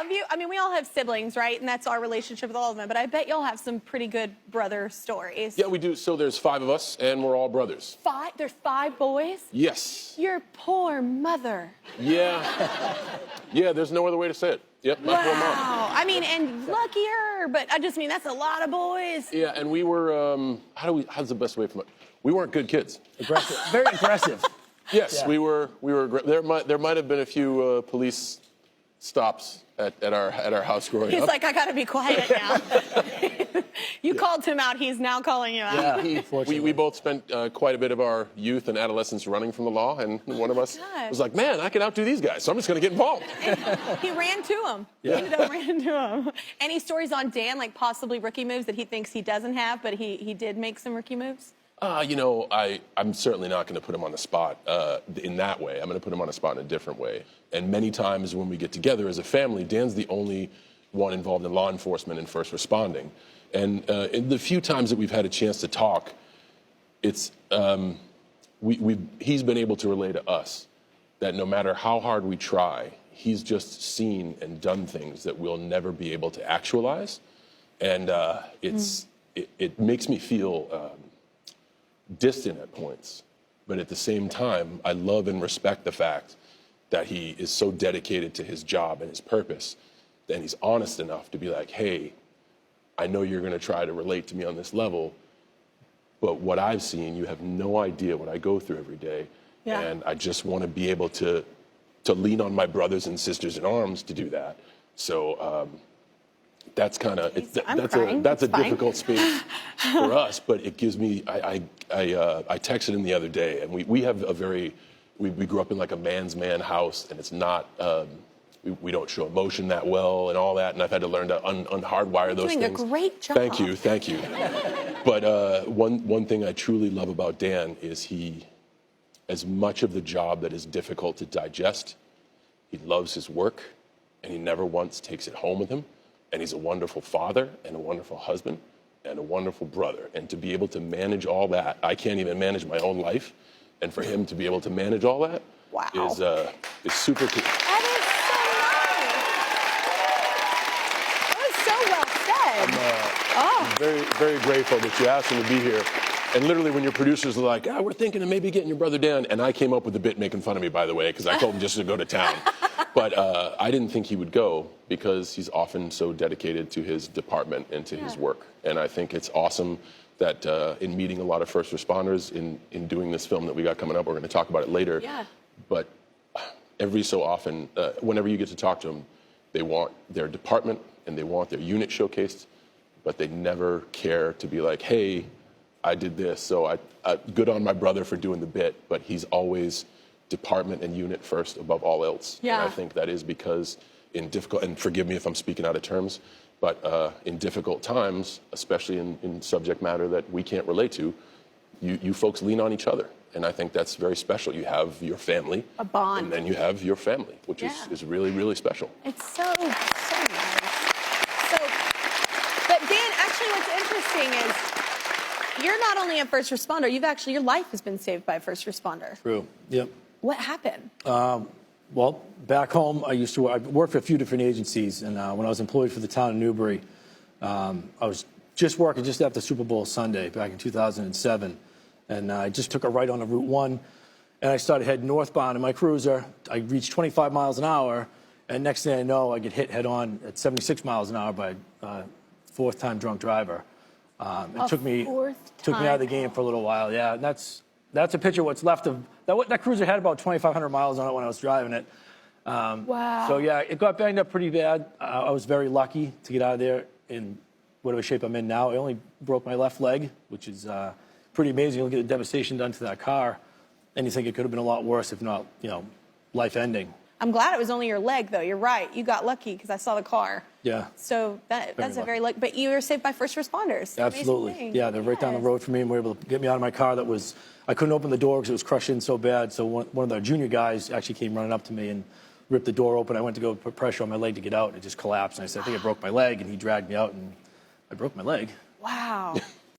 love you. I mean, we all have siblings, right? And that's our relationship with all of them. But I bet y'all have some pretty good brother stories. Yeah, we do. So there's 5 of us, and we're all brothers. 5? There's 5 boys? Yes. Your poor mother. Yeah. Yeah, there's no other way to say it. Yep, my poor mom. Wow. I mean, and luckier, but I just mean that's a lot of boys. Yeah, and we were, how's the best way from it? We weren't good kids. Aggressive. Very aggressive. Yes, Yeah. we were, there might have been a few police stops at our house growing He's up. like, I gotta be quiet now. You called him out, he's now calling you out. Yeah, we both spent quite a bit of our youth and adolescence running from the law, and one of us was like, man, I can outdo these guys, so I'm just going to get involved. And he ran to him. Yeah. He ended up ran to him. Any stories on Dan, like possibly rookie moves that he thinks he doesn't have, but he did make some rookie moves? You know, I'm certainly not going to put him on the spot in that way. I'm going to put him on the spot in a different way. And many times when we get together as a family, Dan's the only one involved in law enforcement and first responding. And in the few times that we've had a chance to talk, it's he's been able to relay to us that no matter how hard we try, he's just seen and done things that we'll never be able to actualize. And it makes me feel distant at points. But at the same time, I love and respect the fact that he is so dedicated to his job and his purpose, and he's honest enough to be like, hey, I know you're going to try to relate to me on this level, but what I've seen, you have no idea what I go through every day. Yeah. And I just want to be able to lean on my brothers and sisters in arms to do that. So that's kind of, that's a difficult space for us, but it gives me, I texted him the other day, and we have a very, we grew up in like a man's man house, and it's not, we don't show emotion that well and all that, and I've had to learn to unhardwire those things. Doing a great job. Thank you, thank you. But one thing I truly love about Dan is he, as much of the job that is difficult to digest, he loves his work, and he never once takes it home with him. And he's a wonderful father and a wonderful husband and a wonderful brother. And to be able to manage all that, I can't even manage my own life. And for him to be able to manage all that is super cool. That is so nice. That was so well said. I'm very, very grateful that you asked him to be here. And literally when your producers are like, we're thinking of maybe getting your brother Dan. And I came up with a bit making fun of me, by the way, because I told him just to go to town. But I didn't think he would go because he's often so dedicated to his department and to his work. And I think it's awesome that in meeting a lot of first responders, in doing this film that we got coming up, we're going to talk about it later. Yeah. But every so often, whenever you get to talk to them, they want their department and they want their unit showcased, but they never care to be like, hey, I did this, so good on my brother for doing the bit, but he's always department and unit first above all else. Yeah. And I think that is because in difficult, and forgive me if I'm speaking out of terms, but in difficult times, especially in subject matter that we can't relate to, you folks lean on each other. And I think that's very special. You have your family. A bond. And then you have your family, which is really, really special. It's so nice. So, but Dan, actually what's interesting is you're not only a first responder, your life has been saved by a first responder. True. Yep. What happened? Well, back home, I worked for a few different agencies, and when I was employed for the town of Newbury, I was just working just after Super Bowl Sunday back in 2007, and I just took a right on Route 1, and I started heading northbound in my cruiser. I reached 25 miles an hour, and next thing I know, I get hit head-on at 76 miles an hour by a fourth-time drunk driver. It took me out of the game for a little while, yeah, and that's a picture of what's left of that cruiser had about 2,500 miles on it when I was driving it. Wow. So yeah, it got banged up pretty bad. I was very lucky to get out of there in whatever shape I'm in now. I only broke my left leg, which is pretty amazing. You look at the devastation done to that car, and you think it could have been a lot worse, if not, life-ending. I'm glad it was only your leg, though. You're right. You got lucky because I saw the car. Yeah. So that's a very lucky. But you were saved by first responders. Absolutely. Yeah, they're right down the road from me and were able to get me out of my car. I couldn't open the door because it was crushed in so bad. So one of the junior guys actually came running up to me and ripped the door open. I went to go put pressure on my leg to get out, and it just collapsed. And I said, I think I broke my leg, and he dragged me out, and I broke my leg. Wow.